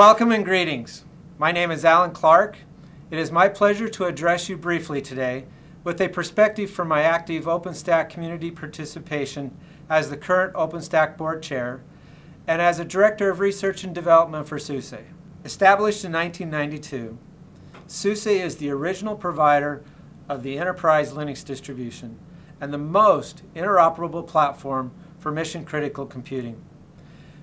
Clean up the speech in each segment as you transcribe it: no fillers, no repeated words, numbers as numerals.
Welcome and greetings. My name is Alan Clark. It is my pleasure to address you briefly today with a perspective from my active OpenStack community participation as the current OpenStack Board Chair and as a Director of Research and Development for SUSE. Established in 1992, SUSE is the original provider of the enterprise Linux distribution and the most interoperable platform for mission-critical computing.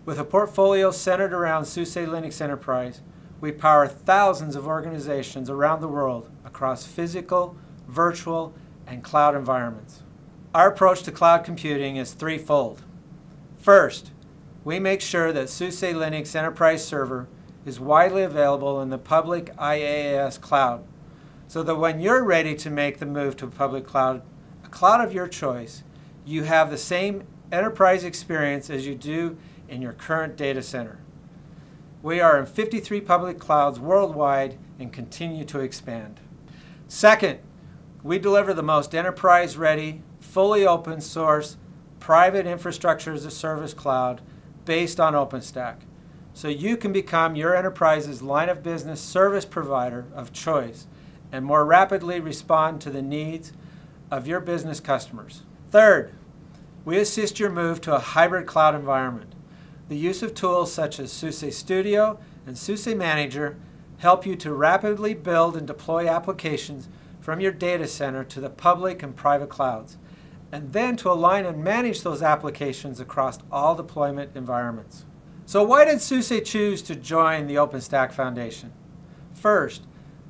With a portfolio centered around SUSE Linux Enterprise, we power thousands of organizations around the world across physical, virtual, and cloud environments. Our approach to cloud computing is threefold. First, we make sure that SUSE Linux Enterprise Server is widely available in the public IaaS cloud, so that when you're ready to make the move to a public cloud, a cloud of your choice, you have the same enterprise experience as you do in your current data center. We are in 53 public clouds worldwide and continue to expand. Second, we deliver the most enterprise-ready, fully open source, private infrastructure as a service cloud based on OpenStack, so you can become your enterprise's line of business service provider of choice and more rapidly respond to the needs of your business customers. Third, we assist your move to a hybrid cloud environment. The use of tools such as SUSE Studio and SUSE Manager help you to rapidly build and deploy applications from your data center to the public and private clouds, and then to align and manage those applications across all deployment environments. So why did SUSE choose to join the OpenStack Foundation? First,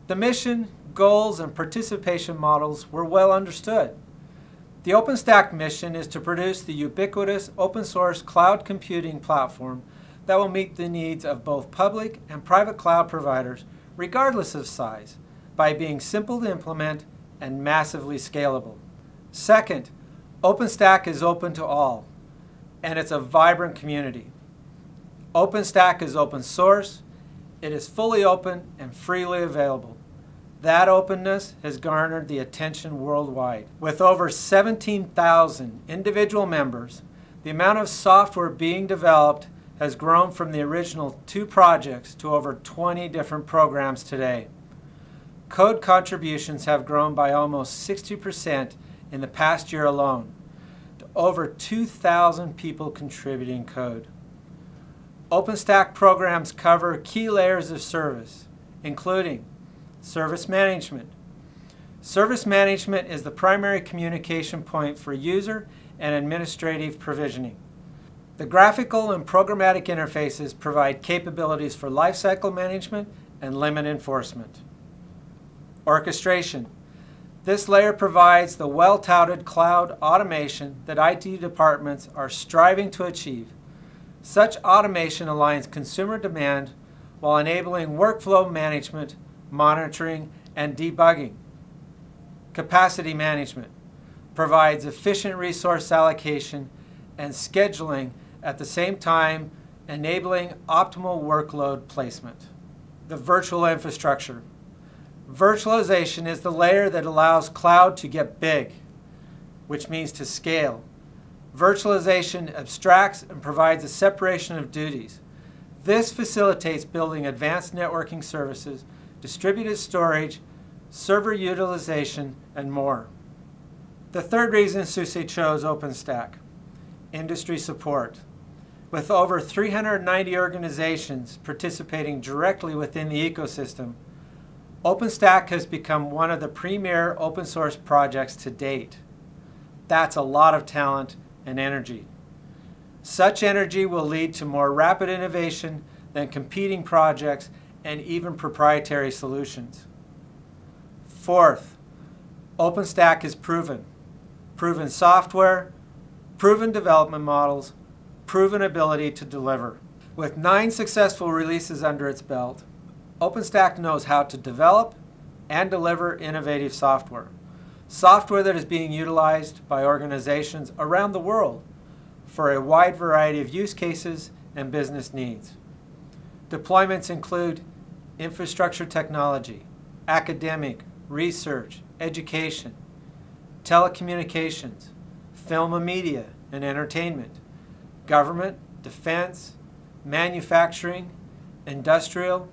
the mission, goals, and participation models were well understood. The OpenStack mission is to produce the ubiquitous open source cloud computing platform that will meet the needs of both public and private cloud providers regardless of size by being simple to implement and massively scalable. Second, OpenStack is open to all, and it's a vibrant community. OpenStack is open source, it is fully open and freely available. That openness has garnered the attention worldwide. With over 17,000 individual members, the amount of software being developed has grown from the original 2 projects to over 20 different programs today. Code contributions have grown by almost 60% in the past year alone, to over 2,000 people contributing code. OpenStack programs cover key layers of service, including service management. Service management is the primary communication point for user and administrative provisioning. The graphical and programmatic interfaces provide capabilities for lifecycle management and limit enforcement. Orchestration. This layer provides the well-touted cloud automation that IT departments are striving to achieve. Such automation aligns consumer demand while enabling workflow management, monitoring, and debugging. Capacity management provides efficient resource allocation and scheduling at the same time, enabling optimal workload placement. The virtual infrastructure. Virtualization is the layer that allows cloud to get big, which means to scale. Virtualization abstracts and provides a separation of duties. This facilitates building advanced networking services, distributed storage, server utilization, and more. The third reason SUSE chose OpenStack: industry support. With over 390 organizations participating directly within the ecosystem, OpenStack has become one of the premier open source projects to date. That's a lot of talent and energy. Such energy will lead to more rapid innovation than competing projects and even proprietary solutions. Fourth, OpenStack is proven. Proven software, proven development models, proven ability to deliver. With 9 successful releases under its belt, OpenStack knows how to develop and deliver innovative software. Software that is being utilized by organizations around the world for a wide variety of use cases and business needs. Deployments include infrastructure technology, academic, research, education, telecommunications, film and media and entertainment, government, defense, manufacturing, industrial,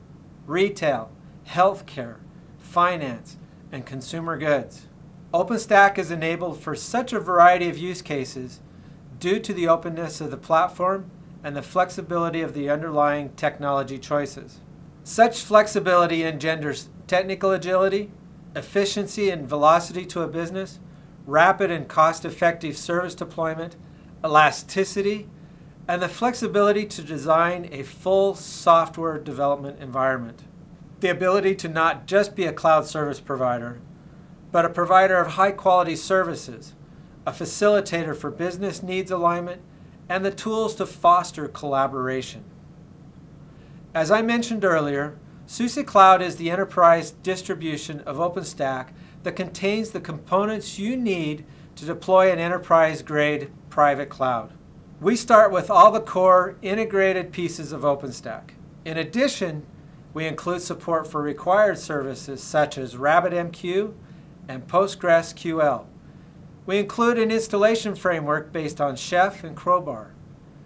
retail, healthcare, finance, and consumer goods. OpenStack is enabled for such a variety of use cases due to the openness of the platform and the flexibility of the underlying technology choices. Such flexibility engenders technical agility, efficiency and velocity to a business, rapid and cost-effective service deployment, elasticity, and the flexibility to design a full software development environment. The ability to not just be a cloud service provider, but a provider of high-quality services, a facilitator for business needs alignment, and the tools to foster collaboration. As I mentioned earlier, SUSE Cloud is the enterprise distribution of OpenStack that contains the components you need to deploy an enterprise-grade private cloud. We start with all the core integrated pieces of OpenStack. In addition, we include support for required services such as RabbitMQ and PostgreSQL. We include an installation framework based on Chef and Crowbar.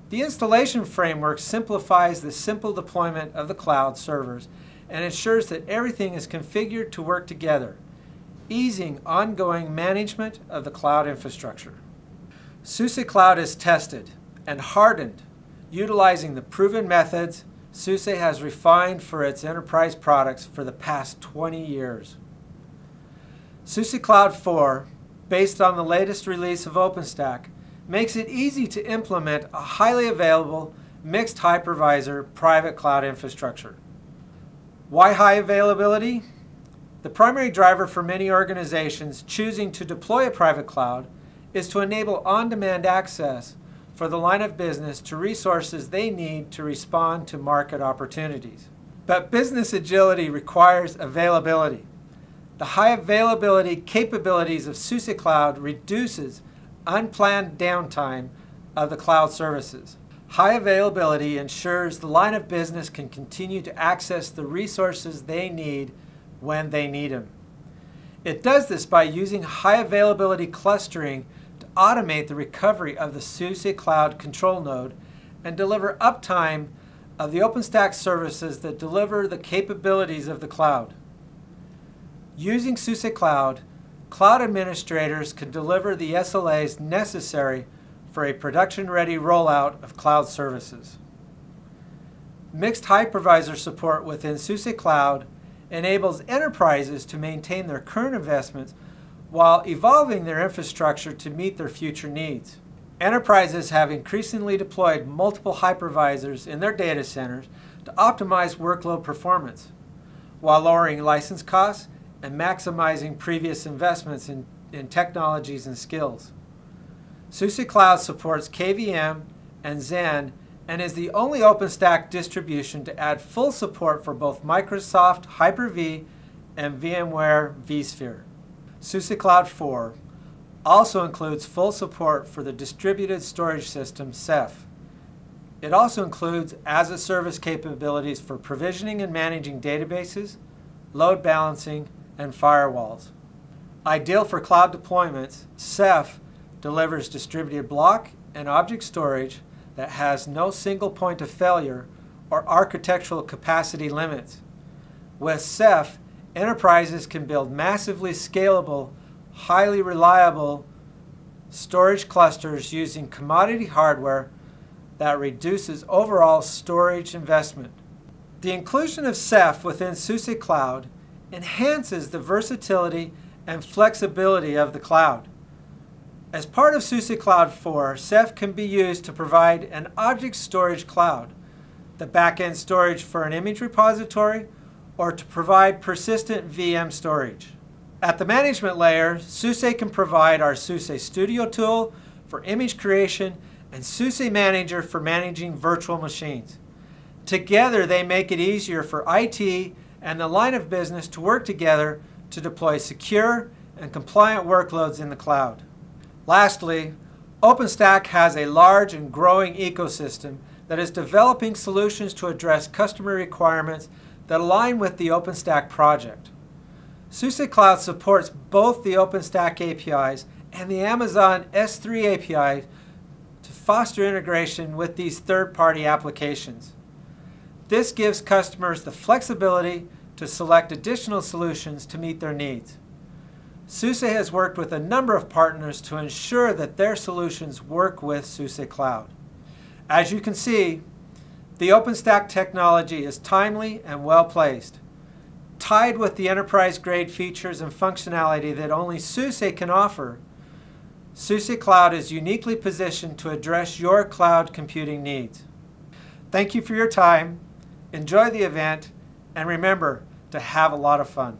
The installation framework simplifies the simple deployment of the cloud servers and ensures that everything is configured to work together, easing ongoing management of the cloud infrastructure. SUSE Cloud is tested and hardened, utilizing the proven methods SUSE has refined for its enterprise products for the past 20 years. SUSE Cloud 4, based on the latest release of OpenStack, makes it easy to implement a highly available mixed hypervisor private cloud infrastructure. Why high availability? The primary driver for many organizations choosing to deploy a private cloud is to enable on-demand access for the line of business to resources they need to respond to market opportunities. But business agility requires availability. The high availability capabilities of SUSE Cloud reduces unplanned downtime of the cloud services. High availability ensures the line of business can continue to access the resources they need when they need them. It does this by using high availability clustering to automate the recovery of the SUSE Cloud control node and deliver uptime of the OpenStack services that deliver the capabilities of the cloud. Using SUSE Cloud, cloud administrators can deliver the SLAs necessary for a production-ready rollout of cloud services. Mixed hypervisor support within SUSE Cloud enables enterprises to maintain their current investments while evolving their infrastructure to meet their future needs. Enterprises have increasingly deployed multiple hypervisors in their data centers to optimize workload performance, while lowering license costs and maximizing previous investments in technologies and skills. SUSE Cloud supports KVM and Xen and is the only OpenStack distribution to add full support for both Microsoft Hyper-V and VMware vSphere. SUSE Cloud 4 also includes full support for the distributed storage system Ceph. It also includes as-a-service capabilities for provisioning and managing databases, load balancing, and firewalls. Ideal for cloud deployments, Ceph delivers distributed block and object storage that has no single point of failure or architectural capacity limits. With Ceph, enterprises can build massively scalable, highly reliable storage clusters using commodity hardware that reduces overall storage investment. The inclusion of Ceph within SUSE Cloud enhances the versatility and flexibility of the cloud. As part of SUSE Cloud 4, Ceph can be used to provide an object storage cloud, the backend storage for an image repository, or to provide persistent VM storage. At the management layer, SUSE can provide our SUSE Studio tool for image creation and SUSE Manager for managing virtual machines. Together, they make it easier for IT and the line of business to work together to deploy secure and compliant workloads in the cloud. Lastly, OpenStack has a large and growing ecosystem that is developing solutions to address customer requirements that align with the OpenStack project. SUSE Cloud supports both the OpenStack APIs and the Amazon S3 API to foster integration with these third-party applications. This gives customers the flexibility to select additional solutions to meet their needs. SUSE has worked with a number of partners to ensure that their solutions work with SUSE Cloud. As you can see, the OpenStack technology is timely and well placed. Tied with the enterprise-grade features and functionality that only SUSE can offer, SUSE Cloud is uniquely positioned to address your cloud computing needs. Thank you for your time. Enjoy the event, and remember to have a lot of fun.